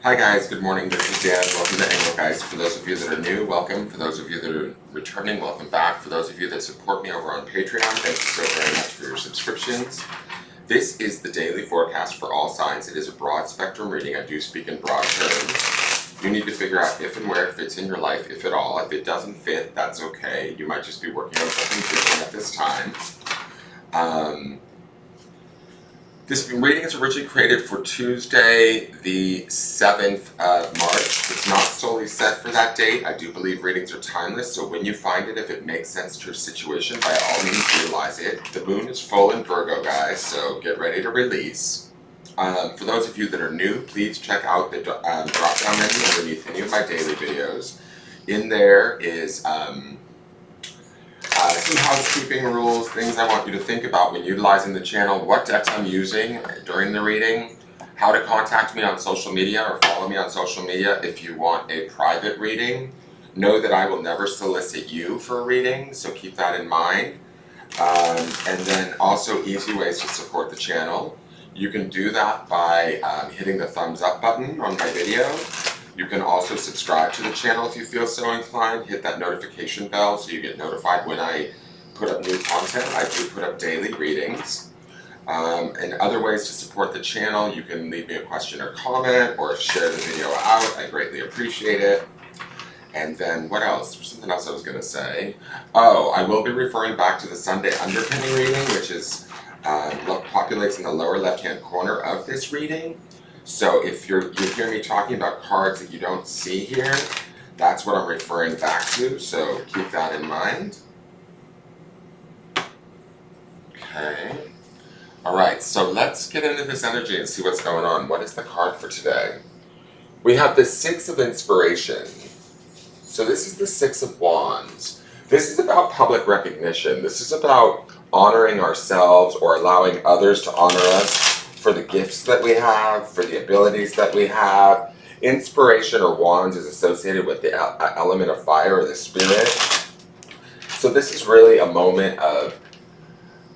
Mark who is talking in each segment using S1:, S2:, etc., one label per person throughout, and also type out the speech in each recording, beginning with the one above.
S1: Hi guys, good morning. This is Dan. Welcome to Engelgeist. For those of you that are new, welcome. For those of you that are returning, welcome back. For those of you that support me over on Patreon, thank you so very much for your subscriptions. This is the daily forecast for all signs. It is a broad spectrum reading. I do speak in broad terms. You need to figure out if and where it fits in your life, if at all. If it doesn't fit, that's okay. You might just be working on something different at this time. This reading is originally created for Tuesday, the 7th of March. It's not solely set for that date. I do believe readings are timeless, so when you find it, if it makes sense to your situation, by all means utilize it. The moon is full in Virgo, guys, so get ready to release. For those of you that are new, please check out the drop-down menu underneath any of my daily videos. In there is some housekeeping rules, things I want you to think about when utilizing the channel, what decks I'm using during the reading, how to contact me on social media or follow me on social media if you want a private reading. Know that I will never solicit you for a reading, so keep that in mind. And then also easy ways to support the channel. You can do that by hitting the thumbs up button on my video. You can also subscribe to the channel if you feel so inclined. Hit that notification bell so you get notified when I put up new content. I do put up daily readings. And other ways to support the channel, you can leave me a question or comment or share the video out. I greatly appreciate it. And then what else? There's something else I was going to say. Oh, I will be referring back to the Sunday underpinning reading, which is populates in the lower left-hand corner of this reading. So if you hear me talking about cards that you don't see here, that's what I'm referring back to, so keep that in mind. Okay. Alright, so let's get into this energy and see what's going on. What is the card for today? We have the Six of Inspiration. So this is the Six of Wands. This is about public recognition. This is about honoring ourselves or allowing others to honor us for the gifts that we have, for the abilities that we have. Inspiration or wands is associated with the element of fire or the spirit. So this is really a moment of,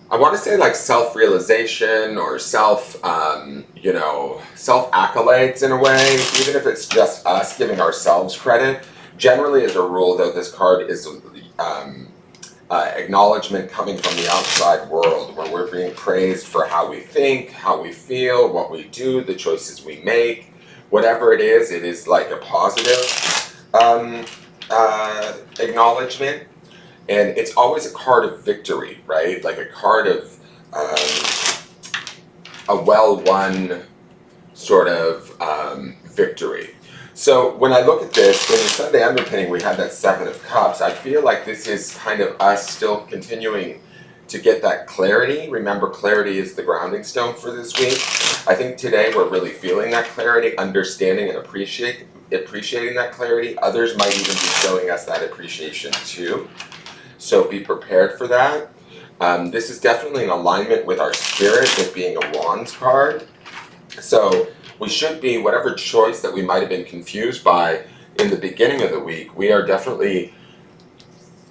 S1: I want to say like self-realization or self-accolades in a way, even if it's just us giving ourselves credit. Generally, as a rule, though, this card is acknowledgement coming from the outside world, where we're being praised for how we think, how we feel, what we do, the choices we make. Whatever it is like a positive acknowledgement. And it's always a card of victory, right? Like a card of a well-won sort of victory. So when I look at this, in the Sunday underpinning, we had that Seven of Cups. I feel like this is kind of us still continuing to get that clarity. Remember, clarity is the grounding stone for this week. I think today we're really feeling that clarity, understanding and appreciating that clarity. Others might even be showing us that appreciation too. So be prepared for that. This is definitely in alignment with our spirit, with being a Wands card. So we should be, whatever choice that we might have been confused by in the beginning of the week, we are definitely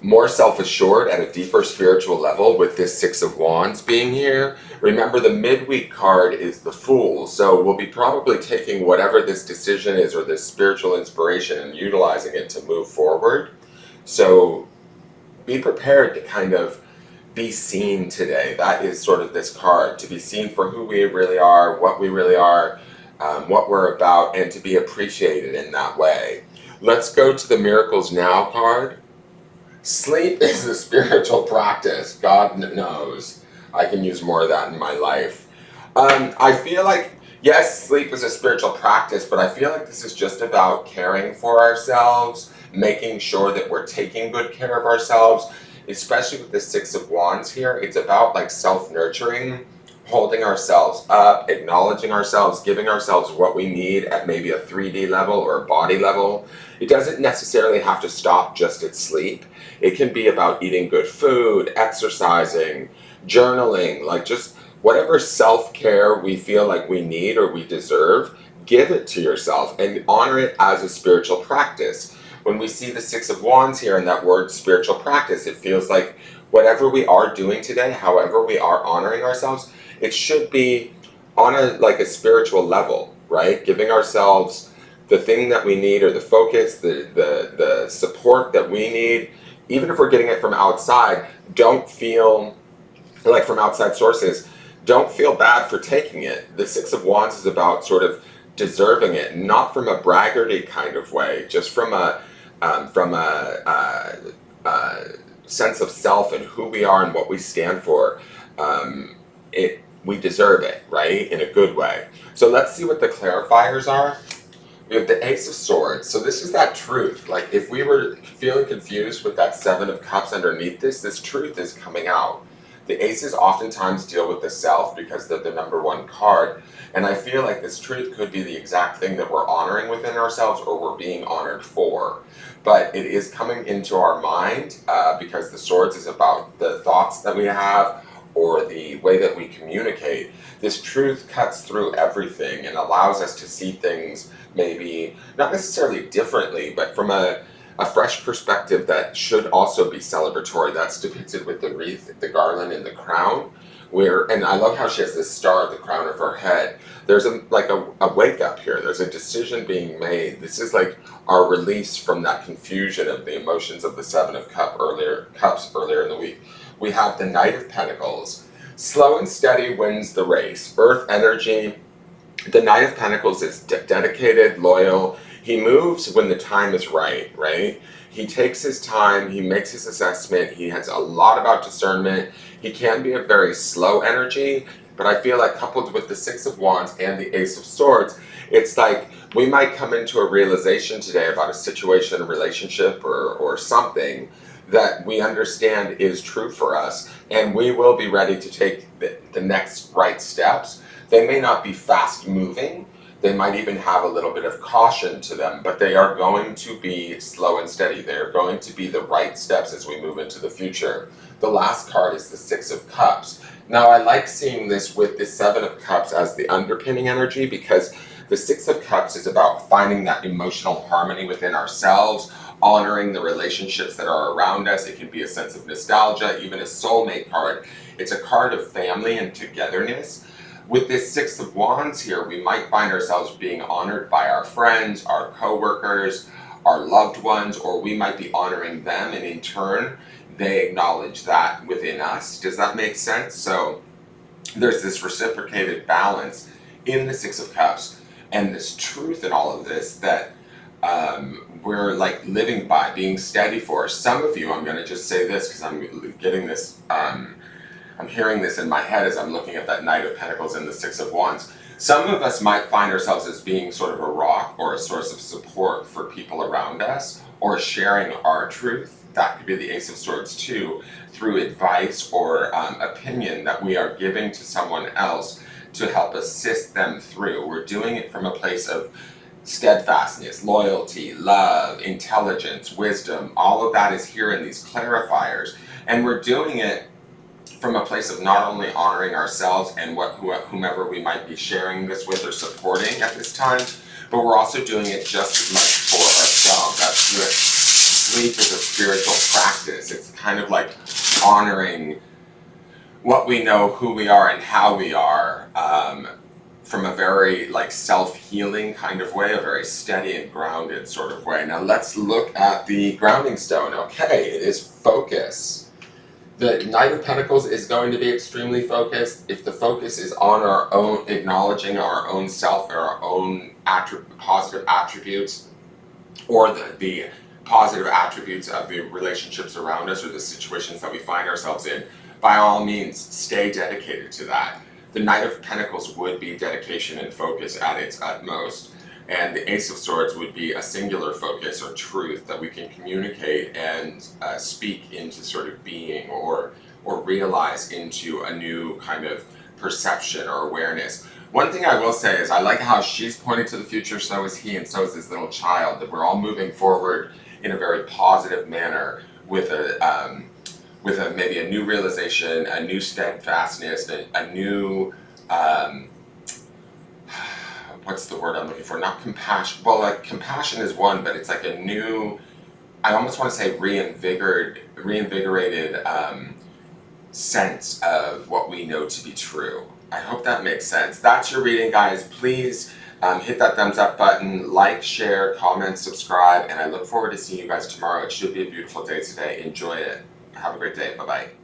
S1: more self-assured at a deeper spiritual level with this Six of Wands being here. Remember, the midweek card is the Fool, so we'll be probably taking whatever this decision is or this spiritual inspiration and utilizing it to move forward. So be prepared to kind of be seen today. That is sort of this card, to be seen for who we really are, what we really are, what we're about, and to be appreciated in that way. Let's go to the Miracles Now card. Sleep is a spiritual practice. God knows I can use more of that in my life. I feel like, yes, sleep is a spiritual practice, but I feel like this is just about caring for ourselves, making sure that we're taking good care of ourselves, especially with the Six of Wands here. It's about like self-nurturing, holding ourselves up, acknowledging ourselves, giving ourselves what we need at maybe a 3D level or a body level. It doesn't necessarily have to stop just at sleep. It can be about eating good food, exercising, journaling, like just whatever self-care we feel like we need or we deserve, give it to yourself and honor it as a spiritual practice. When we see the Six of Wands here and that word spiritual practice, it feels like whatever we are doing today, however we are honoring ourselves, it should be on a spiritual level, right? Giving ourselves the thing that we need, or the focus, the support that we need, even if we're getting it from outside, don't feel like from outside sources, don't feel bad for taking it. The Six of Wands is about sort of deserving it, not from a braggarty kind of way, just from a sense of self and who we are and what we stand for. We deserve it, right? In a good way. So let's see what the clarifiers are. We have the Ace of Swords. So this is that truth. Like if we were feeling confused with that Seven of Cups underneath this truth is coming out. The aces oftentimes deal with the self because they're the number one card. And I feel like this truth could be the exact thing that we're honoring within ourselves or we're being honored for. But it is coming into our mind because the swords is about the thoughts that we have or the way that we communicate. This truth cuts through everything and allows us to see things maybe not necessarily differently, but from a fresh perspective that should also be celebratory. That's depicted with the wreath, the garland, and the crown. And I love how she has this star at the crown of her head. There's a wake up here. There's a decision being made. This is like our release from that confusion of the emotions of the Seven of Cups earlier in the week. We have the Knight of Pentacles. Slow and steady wins the race. Earth energy. The Knight of Pentacles is dedicated, loyal. He moves when the time is right, right? He takes his time, he makes his assessment, he has a lot about discernment. He can be a very slow energy, but I feel like coupled with the Six of Wands and the Ace of Swords, it's like we might come into a realization today about a situation, a relationship, or something that we understand is true for us, and we will be ready to take the next right steps. They may not be fast moving, they might even have a little bit of caution to them, but they are going to be slow and steady. They're going to be the right steps as we move into the future. The last card is the Six of Cups. Now, I like seeing this with the Seven of Cups as the underpinning energy because the Six of Cups is about finding that emotional harmony within ourselves, honoring the relationships that are around us. It can be a sense of nostalgia, even a soulmate card. It's a card of family and togetherness. With this Six of Wands here, we might find ourselves being honored by our friends, our co-workers, our loved ones, or we might be honoring them, and in turn, they acknowledge that within us. Does that make sense? So there's this reciprocated balance in the Six of Cups, and this truth in all of this that we're like living by, being steady for. Some of you, I'm going to just say this because I'm getting this, I'm hearing this in my head as I'm looking at that Knight of Pentacles and the Six of Wands. Some of us might find ourselves as being sort of a rock or a source of support for people around us, or sharing our truth. That could be the Ace of Swords too, through advice or opinion that we are giving to someone else to help assist them through. We're doing it from a place of steadfastness, loyalty, love, intelligence, wisdom. All of that is here in these clarifiers. And we're doing it from a place of not only honoring ourselves and whomever we might be sharing this with or supporting at this time, but we're also doing it just as much for ourselves. That's good. Sleep is a spiritual practice. It's kind of like honoring what we know, who we are, and how we are, from a very like self-healing kind of way, a very steady and grounded sort of way. Now let's look at the grounding stone. Okay, it is focus. The Knight of Pentacles is going to be extremely focused. If the focus is on our own, acknowledging our own self and our own positive attributes, or the positive attributes of the relationships around us or the situations that we find ourselves in, by all means, stay dedicated to that. The Knight of Pentacles would be dedication and focus at its utmost. And the Ace of Swords would be a singular focus or truth that we can communicate and speak into sort of being or realize into a new kind of perception or awareness. One thing I will say is I like how she's pointing to the future, so is he, and so is this little child, that we're all moving forward in a very positive manner with maybe a new realization, a new steadfastness, a new what's the word I'm looking for? Not compassion. Well, like compassion is one, but it's like a new, I almost want to say reinvigorated sense of what we know to be true. I hope that makes sense. That's your reading, guys. Please Hit that thumbs up button, like, share, comment, subscribe, and I look forward to seeing you guys tomorrow. It should be a beautiful day today. Enjoy it. Have a great day. Bye-bye.